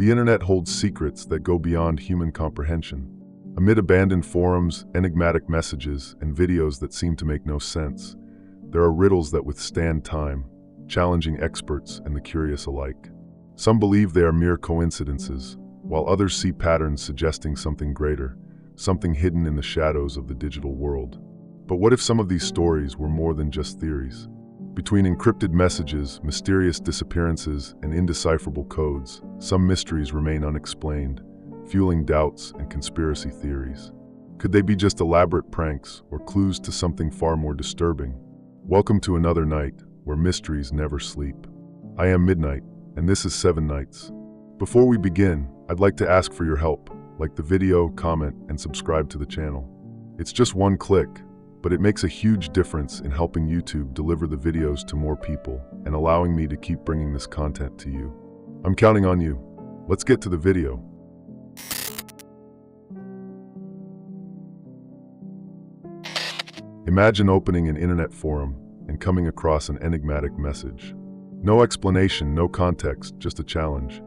The internet holds secrets that go beyond human comprehension. Amid abandoned forums, enigmatic messages, and videos that seem to make no sense, there are riddles that withstand time, challenging experts and the curious alike. Some believe they are mere coincidences, while others see patterns suggesting something greater, something hidden in the shadows of the digital world. But what if some of these stories were more than just theories? Between encrypted messages, mysterious disappearances, and indecipherable codes, some mysteries remain unexplained, fueling doubts and conspiracy theories. Could they be just elaborate pranks or clues to something far more disturbing? Welcome to another night where mysteries never sleep. I am Midnight, and this is 7 Nights. Before we begin, I'd like to ask for your help. Like the video, comment, and subscribe to the channel. It's just one click, but it makes a huge difference in helping YouTube deliver the videos to more people and allowing me to keep bringing this content to you. I'm counting on you. Let's get to the video. Imagine opening an internet forum and coming across an enigmatic message. No explanation, no context, just a challenge.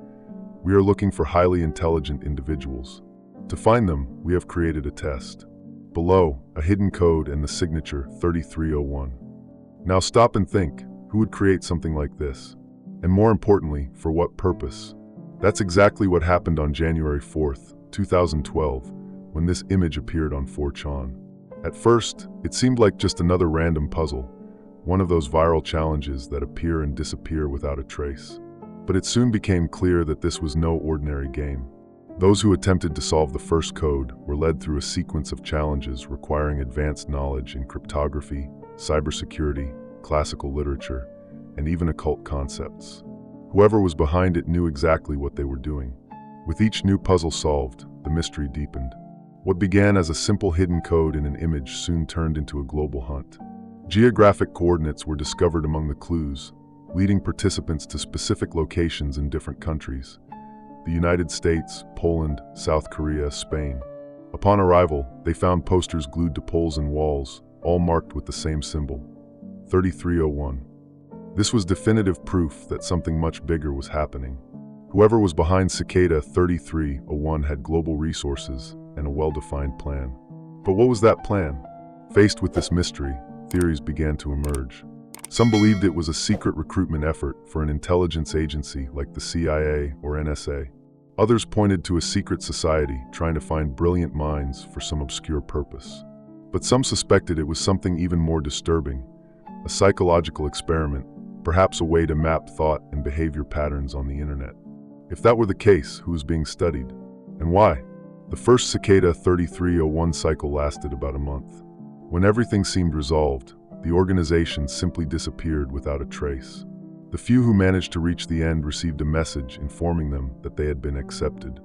We are looking for highly intelligent individuals. To find them, we have created a test. Below, a hidden code and the signature 3301. Now stop and think, who would create something like this? And more importantly, for what purpose? That's exactly what happened on January 4th, 2012, when this image appeared on 4chan. At first, it seemed like just another random puzzle, one of those viral challenges that appear and disappear without a trace. But it soon became clear that this was no ordinary game. Those who attempted to solve the first code were led through a sequence of challenges requiring advanced knowledge in cryptography, cybersecurity, classical literature, and even occult concepts. Whoever was behind it knew exactly what they were doing. With each new puzzle solved, the mystery deepened. What began as a simple hidden code in an image soon turned into a global hunt. Geographic coordinates were discovered among the clues, leading participants to specific locations in different countries: the United States, Poland, South Korea, Spain. Upon arrival, they found posters glued to poles and walls, all marked with the same symbol, 3301. This was definitive proof that something much bigger was happening. Whoever was behind Cicada 3301 had global resources and a well-defined plan. But what was that plan? Faced with this mystery, theories began to emerge. Some believed it was a secret recruitment effort for an intelligence agency like the CIA or NSA. Others pointed to a secret society trying to find brilliant minds for some obscure purpose. But some suspected it was something even more disturbing, a psychological experiment, perhaps a way to map thought and behavior patterns on the internet. If that were the case, who was being studied? And why? The first Cicada 3301 cycle lasted about a month. When everything seemed resolved, the organization simply disappeared without a trace. The few who managed to reach the end received a message informing them that they had been accepted.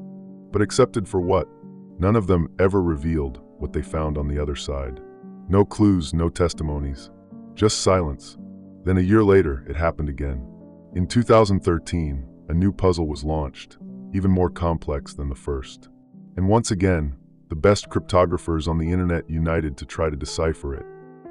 But accepted for what? None of them ever revealed what they found on the other side. No clues, no testimonies, just silence. Then a year later, it happened again. In 2013, a new puzzle was launched, even more complex than the first. And once again, the best cryptographers on the internet united to try to decipher it.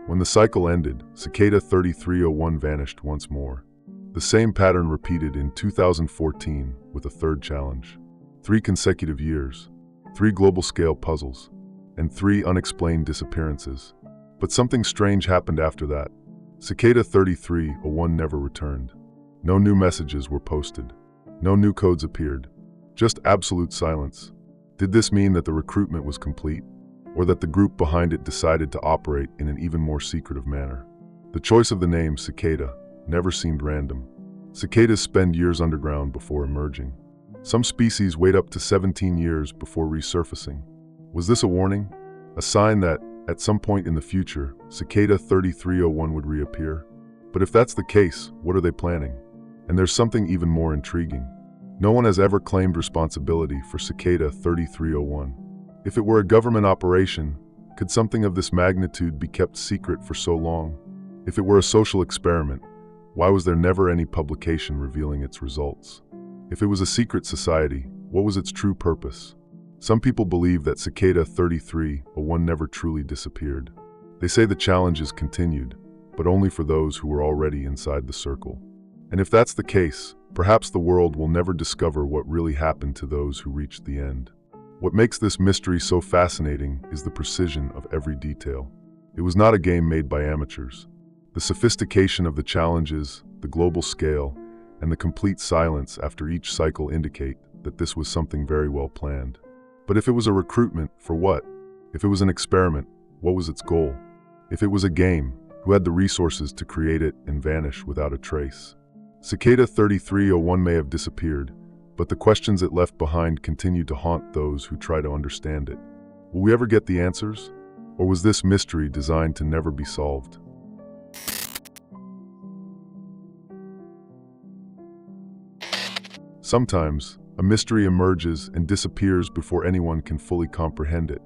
When the cycle ended, Cicada 3301 vanished once more. The same pattern repeated in 2014 with a third challenge. 3 consecutive years, 3 global-scale puzzles, and 3 unexplained disappearances. But something strange happened after that. Cicada 3301 never returned. No new messages were posted. No new codes appeared. Just absolute silence. Did this mean that the recruitment was complete? Or that the group behind it decided to operate in an even more secretive manner? The choice of the name Cicada never seemed random. Cicadas spend years underground before emerging. Some species wait up to 17 years before resurfacing. Was this a warning? A sign that, at some point in the future, Cicada 3301 would reappear? But if that's the case, what are they planning? And there's something even more intriguing. No one has ever claimed responsibility for Cicada 3301. If it were a government operation, could something of this magnitude be kept secret for so long? If it were a social experiment, why was there never any publication revealing its results? If it was a secret society, what was its true purpose? Some people believe that Cicada 3301 never truly disappeared. They say the challenges continued, but only for those who were already inside the circle. And if that's the case, perhaps the world will never discover what really happened to those who reached the end. What makes this mystery so fascinating is the precision of every detail. It was not a game made by amateurs. The sophistication of the challenges, the global scale, and the complete silence after each cycle indicate that this was something very well planned. But if it was a recruitment, for what? If it was an experiment, what was its goal? If it was a game, who had the resources to create it and vanish without a trace? Cicada 3301 may have disappeared, but the questions it left behind continue to haunt those who try to understand it. Will we ever get the answers? Or was this mystery designed to never be solved? Sometimes, a mystery emerges and disappears before anyone can fully comprehend it.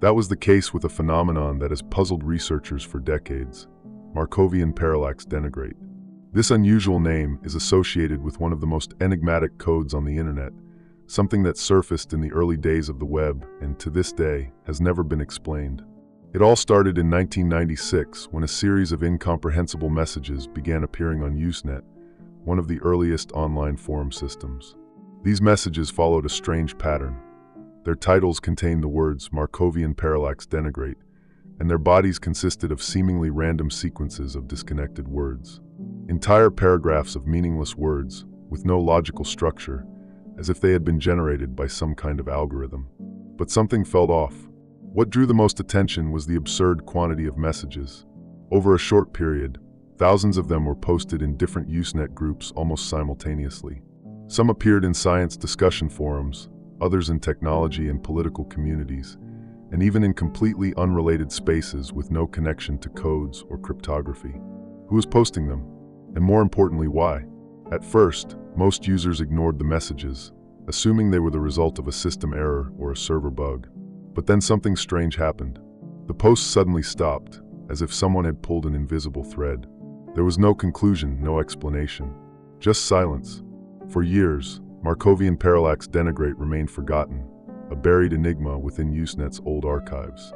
That was the case with a phenomenon that has puzzled researchers for decades: Markovian Parallax denigrate. This unusual name is associated with one of the most enigmatic codes on the internet, something that surfaced in the early days of the web and to this day has never been explained. It all started in 1996 when a series of incomprehensible messages began appearing on Usenet, one of the earliest online forum systems. These messages followed a strange pattern. Their titles contained the words Markovian Parallax denigrate, and their bodies consisted of seemingly random sequences of disconnected words. Entire paragraphs of meaningless words, with no logical structure, as if they had been generated by some kind of algorithm. But something felt off. What drew the most attention was the absurd quantity of messages. Over a short period, thousands of them were posted in different Usenet groups almost simultaneously. Some appeared in science discussion forums, others in technology and political communities, and even in completely unrelated spaces with no connection to codes or cryptography. Who was posting them? And more importantly, why? At first, most users ignored the messages, assuming they were the result of a system error or a server bug. But then something strange happened. The posts suddenly stopped, as if someone had pulled an invisible thread. There was no conclusion, no explanation, just silence. For years, Markovian Parallax denigrate remained forgotten, a buried enigma within Usenet's old archives.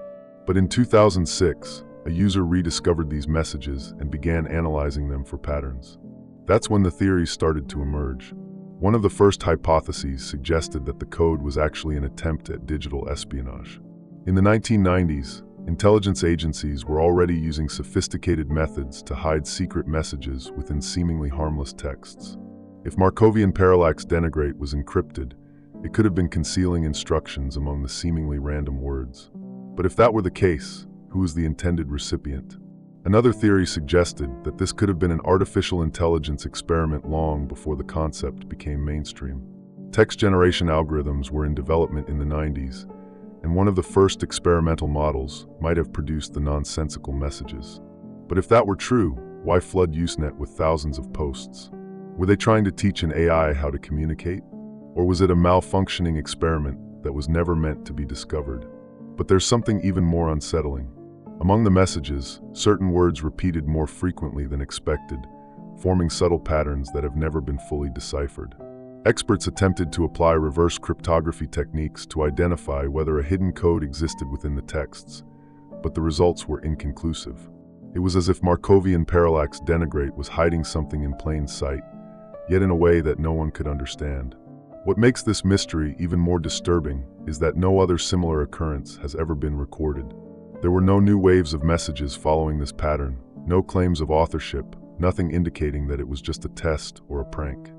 But in 2006, a user rediscovered these messages and began analyzing them for patterns. That's when the theories started to emerge. One of the first hypotheses suggested that the code was actually an attempt at digital espionage. In the 1990s, intelligence agencies were already using sophisticated methods to hide secret messages within seemingly harmless texts. If Markovian Parallax denigrate was encrypted, it could have been concealing instructions among the seemingly random words. But if that were the case, who was the intended recipient? Another theory suggested that this could have been an artificial intelligence experiment long before the concept became mainstream. Text generation algorithms were in development in the 90s, and one of the first experimental models might have produced the nonsensical messages. But if that were true, why flood Usenet with thousands of posts? Were they trying to teach an AI how to communicate? Or was it a malfunctioning experiment that was never meant to be discovered? But there's something even more unsettling. Among the messages, certain words repeated more frequently than expected, forming subtle patterns that have never been fully deciphered. Experts attempted to apply reverse cryptography techniques to identify whether a hidden code existed within the texts, but the results were inconclusive. It was as if Markovian Parallax denigrate was hiding something in plain sight, yet in a way that no one could understand. What makes this mystery even more disturbing is that no other similar occurrence has ever been recorded. There were no new waves of messages following this pattern, no claims of authorship, nothing indicating that it was just a test or a prank.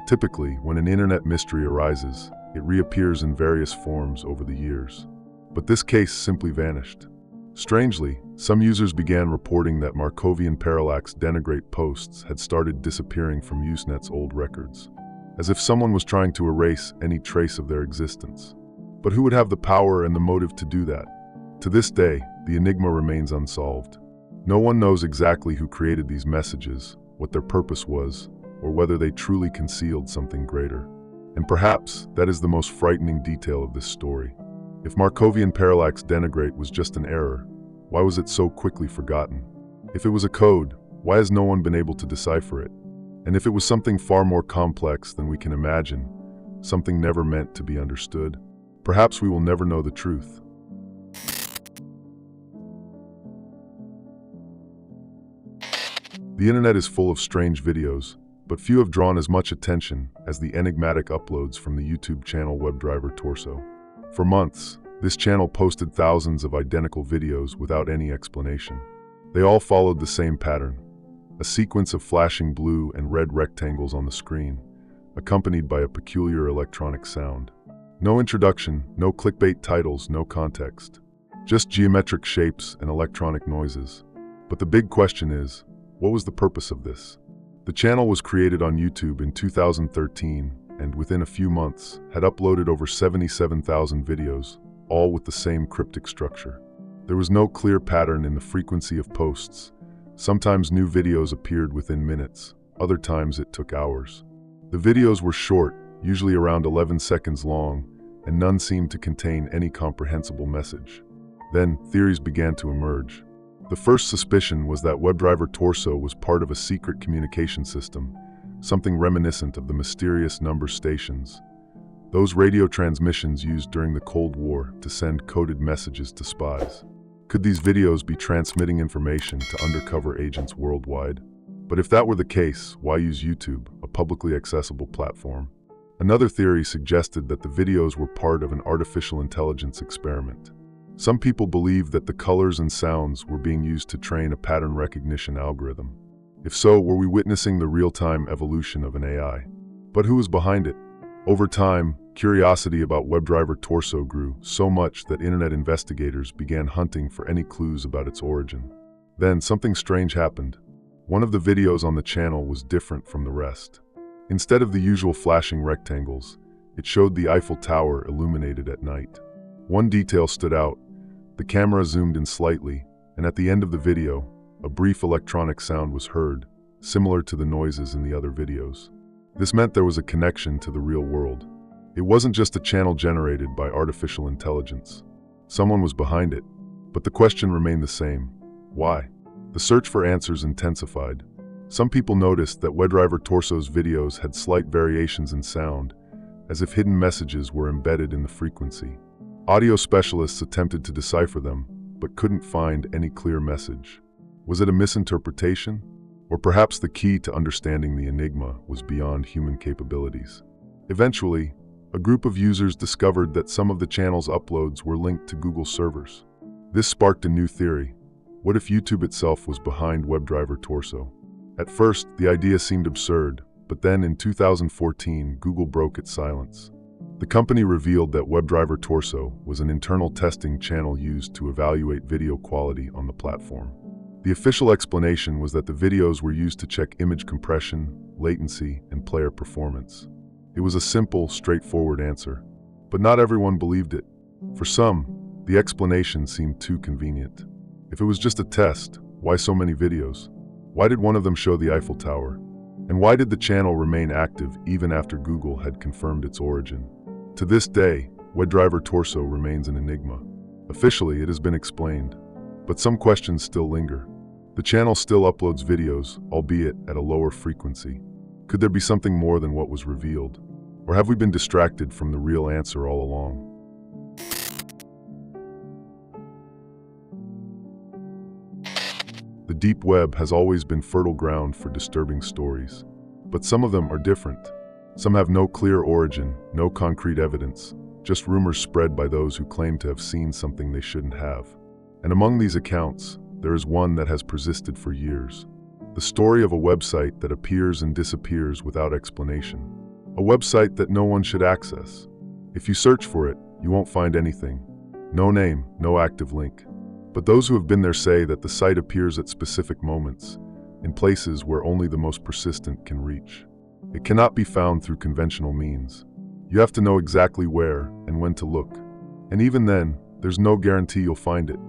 Typically, when an internet mystery arises, it reappears in various forms over the years. But this case simply vanished. Strangely, some users began reporting that Markovian Parallax denigrate posts had started disappearing from Usenet's old records, as if someone was trying to erase any trace of their existence. But who would have the power and the motive to do that? To this day, the enigma remains unsolved. No one knows exactly who created these messages, what their purpose was, or whether they truly concealed something greater. And perhaps that is the most frightening detail of this story. If Markovian Parallax denigrate was just an error, why was it so quickly forgotten? If it was a code, why has no one been able to decipher it? And if it was something far more complex than we can imagine, something never meant to be understood, perhaps we will never know the truth. The internet is full of strange videos, but few have drawn as much attention as the enigmatic uploads from the YouTube channel Webdriver Torso. For months, this channel posted thousands of identical videos without any explanation. They all followed the same pattern, a sequence of flashing blue and red rectangles on the screen, accompanied by a peculiar electronic sound. No introduction, no clickbait titles, no context. Just geometric shapes and electronic noises. But the big question is, what was the purpose of this? The channel was created on YouTube in 2013 and within a few months had uploaded over 77,000 videos, all with the same cryptic structure. There was no clear pattern in the frequency of posts. Sometimes new videos appeared within minutes, other times it took hours. The videos were short, usually around 11 seconds long, and none seemed to contain any comprehensible message. Then, theories began to emerge. The first suspicion was that Webdriver Torso was part of a secret communication system, something reminiscent of the mysterious number stations, those radio transmissions used during the Cold War to send coded messages to spies. Could these videos be transmitting information to undercover agents worldwide? But if that were the case, why use YouTube, a publicly accessible platform? Another theory suggested that the videos were part of an artificial intelligence experiment. Some people believe that the colors and sounds were being used to train a pattern recognition algorithm. If so, were we witnessing the real-time evolution of an AI? But who was behind it? Over time, curiosity about Webdriver Torso grew so much that internet investigators began hunting for any clues about its origin. Then something strange happened. One of the videos on the channel was different from the rest. Instead of the usual flashing rectangles, it showed the Eiffel Tower illuminated at night. One detail stood out. The camera zoomed in slightly, and at the end of the video, a brief electronic sound was heard, similar to the noises in the other videos. This meant there was a connection to the real world. It wasn't just a channel generated by artificial intelligence. Someone was behind it, but the question remained the same. Why? The search for answers intensified. Some people noticed that Webdriver Torso's videos had slight variations in sound, as if hidden messages were embedded in the frequency. Audio specialists attempted to decipher them, but couldn't find any clear message. Was it a misinterpretation? Or perhaps the key to understanding the enigma was beyond human capabilities? Eventually, a group of users discovered that some of the channel's uploads were linked to Google servers. This sparked a new theory. What if YouTube itself was behind Webdriver Torso? At first, the idea seemed absurd, but then in 2014, Google broke its silence. The company revealed that Webdriver Torso was an internal testing channel used to evaluate video quality on the platform. The official explanation was that the videos were used to check image compression, latency, and player performance. It was a simple, straightforward answer, but not everyone believed it. For some, the explanation seemed too convenient. If it was just a test, why so many videos? Why did one of them show the Eiffel Tower? And why did the channel remain active even after Google had confirmed its origin? To this day, Webdriver Torso remains an enigma. Officially, it has been explained, but some questions still linger. The channel still uploads videos, albeit at a lower frequency. Could there be something more than what was revealed? Or have we been distracted from the real answer all along? The deep web has always been fertile ground for disturbing stories, but some of them are different. Some have no clear origin, no concrete evidence, just rumors spread by those who claim to have seen something they shouldn't have. And among these accounts, there is one that has persisted for years. The story of a website that appears and disappears without explanation. A website that no one should access. If you search for it, you won't find anything. No name, no active link. But those who have been there say that the site appears at specific moments, in places where only the most persistent can reach. It cannot be found through conventional means. You have to know exactly where and when to look. And even then, there's no guarantee you'll find it.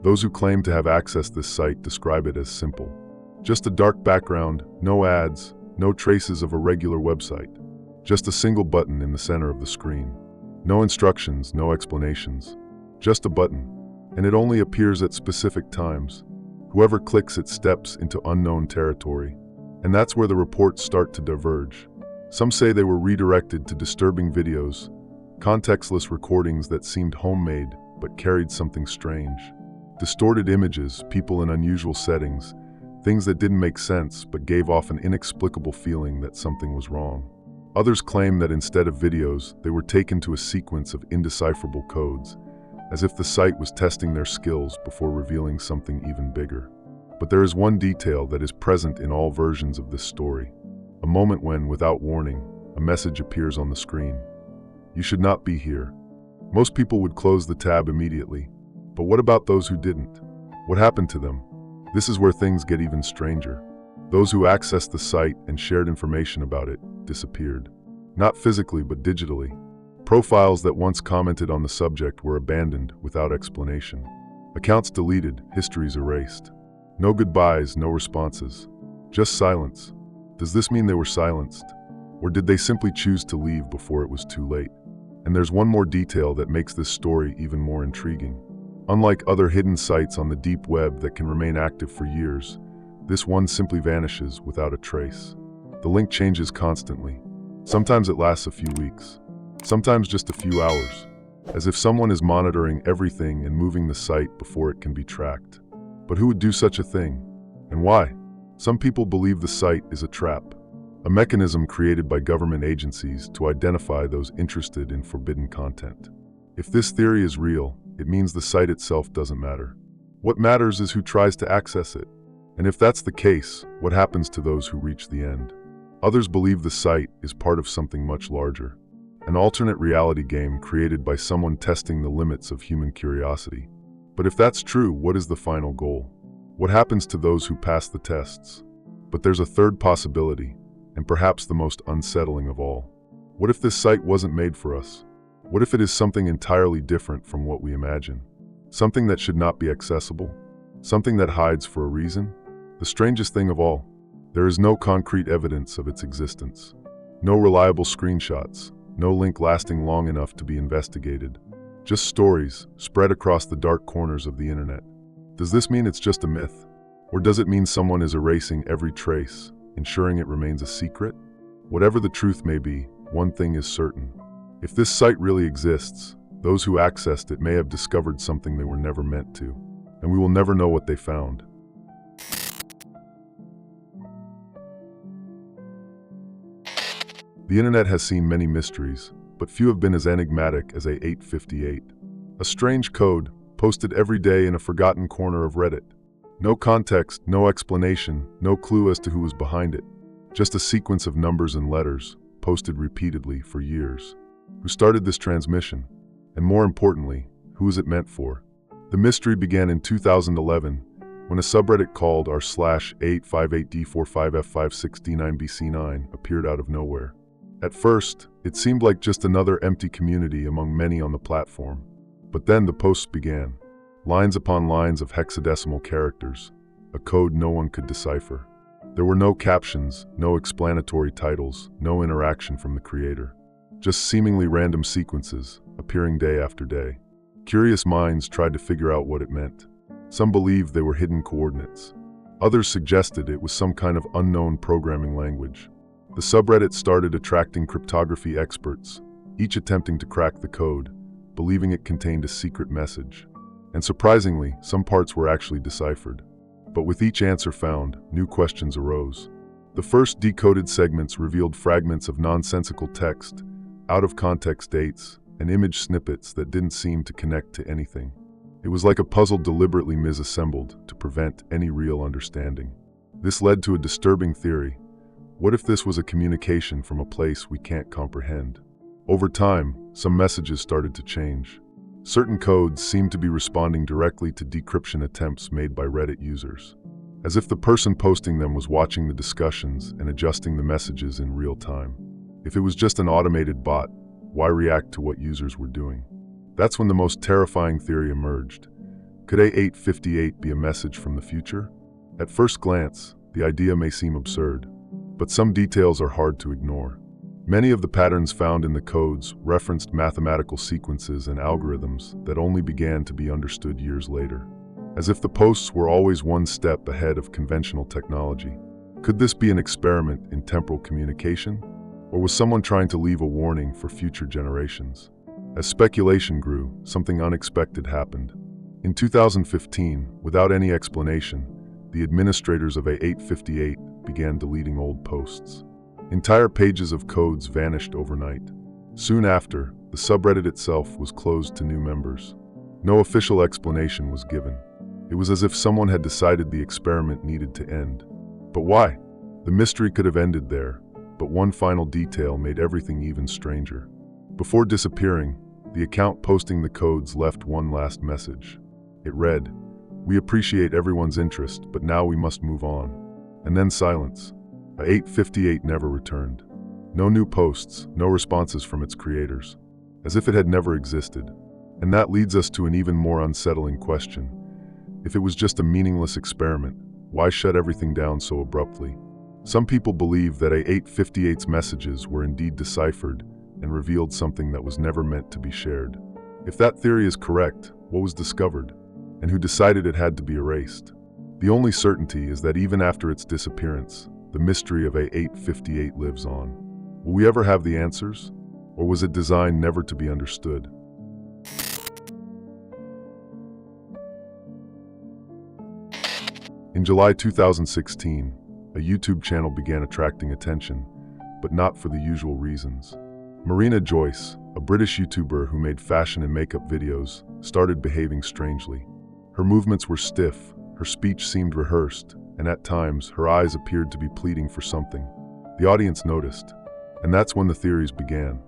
Those who claim to have accessed this site describe it as simple. Just a dark background, no ads, no traces of a regular website. Just a single button in the center of the screen. No instructions, no explanations. Just a button. And it only appears at specific times. Whoever clicks it steps into unknown territory. And that's where the reports start to diverge. Some say they were redirected to disturbing videos, contextless recordings that seemed homemade but carried something strange. Distorted images, people in unusual settings, things that didn't make sense but gave off an inexplicable feeling that something was wrong. Others claim that instead of videos, they were taken to a sequence of indecipherable codes, as if the site was testing their skills before revealing something even bigger. But there is one detail that is present in all versions of this story. A moment when, without warning, a message appears on the screen. You should not be here. Most people would close the tab immediately. But what about those who didn't? What happened to them? This is where things get even stranger. Those who accessed the site and shared information about it disappeared. Not physically, but digitally. Profiles that once commented on the subject were abandoned without explanation. Accounts deleted, histories erased. No goodbyes, no responses. Just silence. Does this mean they were silenced? Or did they simply choose to leave before it was too late? And there's one more detail that makes this story even more intriguing. Unlike other hidden sites on the deep web that can remain active for years, this one simply vanishes without a trace. The link changes constantly. Sometimes it lasts a few weeks. Sometimes just a few hours. As if someone is monitoring everything and moving the site before it can be tracked. But who would do such a thing? And why? Some people believe the site is a trap. A mechanism created by government agencies to identify those interested in forbidden content. If this theory is real, it means the site itself doesn't matter. What matters is who tries to access it. And if that's the case, what happens to those who reach the end? Others believe the site is part of something much larger. An alternate reality game created by someone testing the limits of human curiosity. But if that's true, what is the final goal? What happens to those who pass the tests? But there's a third possibility, and perhaps the most unsettling of all. What if this site wasn't made for us? What if it is something entirely different from what we imagine? Something that should not be accessible? Something that hides for a reason? The strangest thing of all, there is no concrete evidence of its existence. No reliable screenshots, no link lasting long enough to be investigated. Just stories spread across the dark corners of the internet. Does this mean it's just a myth? Or does it mean someone is erasing every trace, ensuring it remains a secret? Whatever the truth may be, one thing is certain. If this site really exists, those who accessed it may have discovered something they were never meant to, and we will never know what they found. The internet has seen many mysteries, but few have been as enigmatic as A858. A strange code, posted every day in a forgotten corner of Reddit. No context, no explanation, no clue as to who was behind it. Just a sequence of numbers and letters, posted repeatedly for years. Who started this transmission? And more importantly, who is it meant for? The mystery began in 2011, when a subreddit called r/858d45f56d9bc9 appeared out of nowhere. At first, it seemed like just another empty community among many on the platform. But then the posts began. Lines upon lines of hexadecimal characters, a code no one could decipher. There were no captions, no explanatory titles, no interaction from the creator. Just seemingly random sequences, appearing day after day. Curious minds tried to figure out what it meant. Some believed they were hidden coordinates. Others suggested it was some kind of unknown programming language. The subreddit started attracting cryptography experts, each attempting to crack the code, believing it contained a secret message. And surprisingly, some parts were actually deciphered. But with each answer found, new questions arose. The first decoded segments revealed fragments of nonsensical text, out-of-context dates, and image snippets that didn't seem to connect to anything. It was like a puzzle deliberately misassembled to prevent any real understanding. This led to a disturbing theory. What if this was a communication from a place we can't comprehend? Over time, some messages started to change. Certain codes seemed to be responding directly to decryption attempts made by Reddit users, as if the person posting them was watching the discussions and adjusting the messages in real time. If it was just an automated bot, why react to what users were doing? That's when the most terrifying theory emerged. Could A858 be a message from the future? At first glance, the idea may seem absurd, but some details are hard to ignore. Many of the patterns found in the codes referenced mathematical sequences and algorithms that only began to be understood years later, as if the posts were always one step ahead of conventional technology. Could this be an experiment in temporal communication? Or was someone trying to leave a warning for future generations? As speculation grew, something unexpected happened. In 2015, without any explanation, the administrators of A858 began deleting old posts. Entire pages of codes vanished overnight. Soon after, the subreddit itself was closed to new members. No official explanation was given. It was as if someone had decided the experiment needed to end. But why? The mystery could have ended there, but one final detail made everything even stranger. Before disappearing, the account posting the codes left one last message. It read, "We appreciate everyone's interest, but now we must move on." And then silence. A858 never returned. No new posts, no responses from its creators, as if it had never existed. And that leads us to an even more unsettling question. If it was just a meaningless experiment, why shut everything down so abruptly? Some people believe that A858's messages were indeed deciphered and revealed something that was never meant to be shared. If that theory is correct, what was discovered? And who decided it had to be erased? The only certainty is that even after its disappearance, the mystery of A858 lives on. Will we ever have the answers? Or was it designed never to be understood? In July 2016, a YouTube channel began attracting attention, but not for the usual reasons. Marina Joyce, a British YouTuber who made fashion and makeup videos, started behaving strangely. Her movements were stiff, her speech seemed rehearsed, and at times her eyes appeared to be pleading for something. The audience noticed, and that's when the theories began.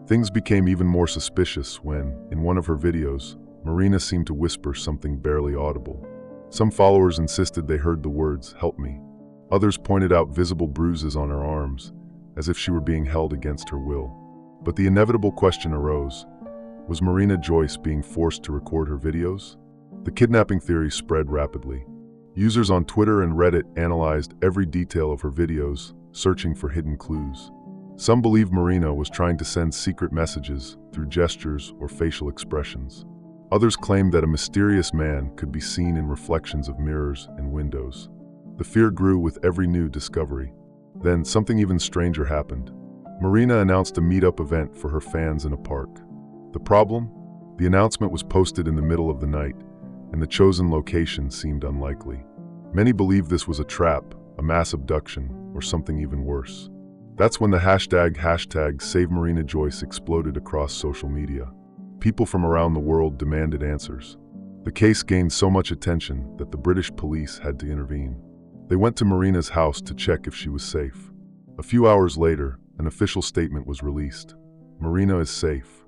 Things became even more suspicious when, in one of her videos, Marina seemed to whisper something barely audible. Some followers insisted they heard the words, "Help me." Others pointed out visible bruises on her arms, as if she were being held against her will. But the inevitable question arose, was Marina Joyce being forced to record her videos? The kidnapping theory spread rapidly. Users on Twitter and Reddit analyzed every detail of her videos, searching for hidden clues. Some believe Marina was trying to send secret messages through gestures or facial expressions. Others claimed that a mysterious man could be seen in reflections of mirrors and windows. The fear grew with every new discovery. Then something even stranger happened. Marina announced a meetup event for her fans in a park. The problem? The announcement was posted in the middle of the night, and the chosen location seemed unlikely. Many believed this was a trap, a mass abduction, or something even worse. That's when the hashtag #SaveMarinaJoyce exploded across social media. People from around the world demanded answers. The case gained so much attention that the British police had to intervene. They went to Marina's house to check if she was safe. A few hours later, an official statement was released. Marina is safe.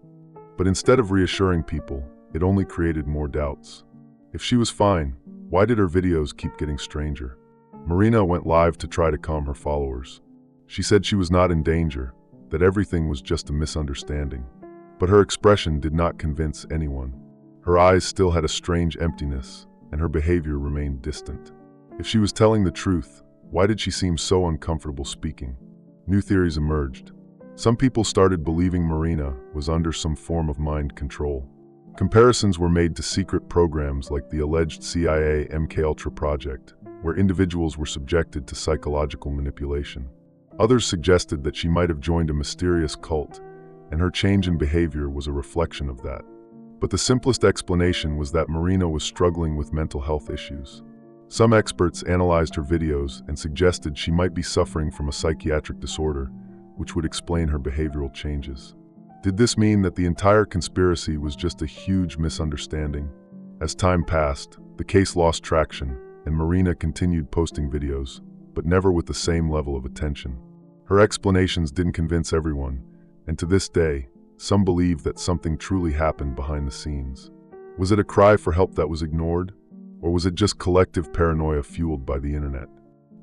But instead of reassuring people, it only created more doubts. If she was fine, why did her videos keep getting stranger? Marina went live to try to calm her followers. She said she was not in danger, that everything was just a misunderstanding. But her expression did not convince anyone. Her eyes still had a strange emptiness, and her behavior remained distant. If she was telling the truth, why did she seem so uncomfortable speaking? New theories emerged. Some people started believing Marina was under some form of mind control. Comparisons were made to secret programs like the alleged CIA MKUltra project, where individuals were subjected to psychological manipulation. Others suggested that she might have joined a mysterious cult, and her change in behavior was a reflection of that. But the simplest explanation was that Marina was struggling with mental health issues. Some experts analyzed her videos and suggested she might be suffering from a psychiatric disorder, which would explain her behavioral changes. Did this mean that the entire conspiracy was just a huge misunderstanding? As time passed, the case lost traction, and Marina continued posting videos, but never with the same level of attention. Her explanations didn't convince everyone, and to this day, some believe that something truly happened behind the scenes. Was it a cry for help that was ignored? Or was it just collective paranoia fueled by the internet?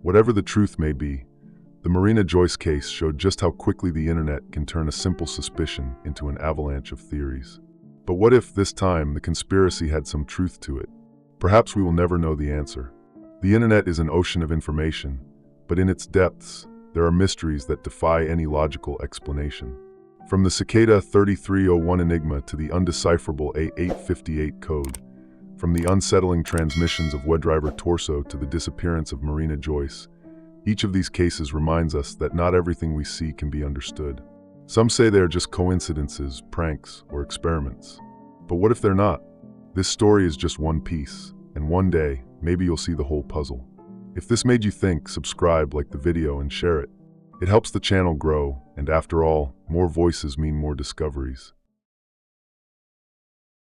Whatever the truth may be, the Marina Joyce case showed just how quickly the internet can turn a simple suspicion into an avalanche of theories. But what if, this time, the conspiracy had some truth to it? Perhaps we will never know the answer. The internet is an ocean of information, but in its depths, there are mysteries that defy any logical explanation. From the Cicada 3301 enigma to the undecipherable A858 code, from the unsettling transmissions of Webdriver Torso to the disappearance of Marina Joyce, each of these cases reminds us that not everything we see can be understood. Some say they are just coincidences, pranks, or experiments. But what if they're not? This story is just one piece, and one day, maybe you'll see the whole puzzle. If this made you think, subscribe, like the video, and share it. It helps the channel grow, and after all, more voices mean more discoveries.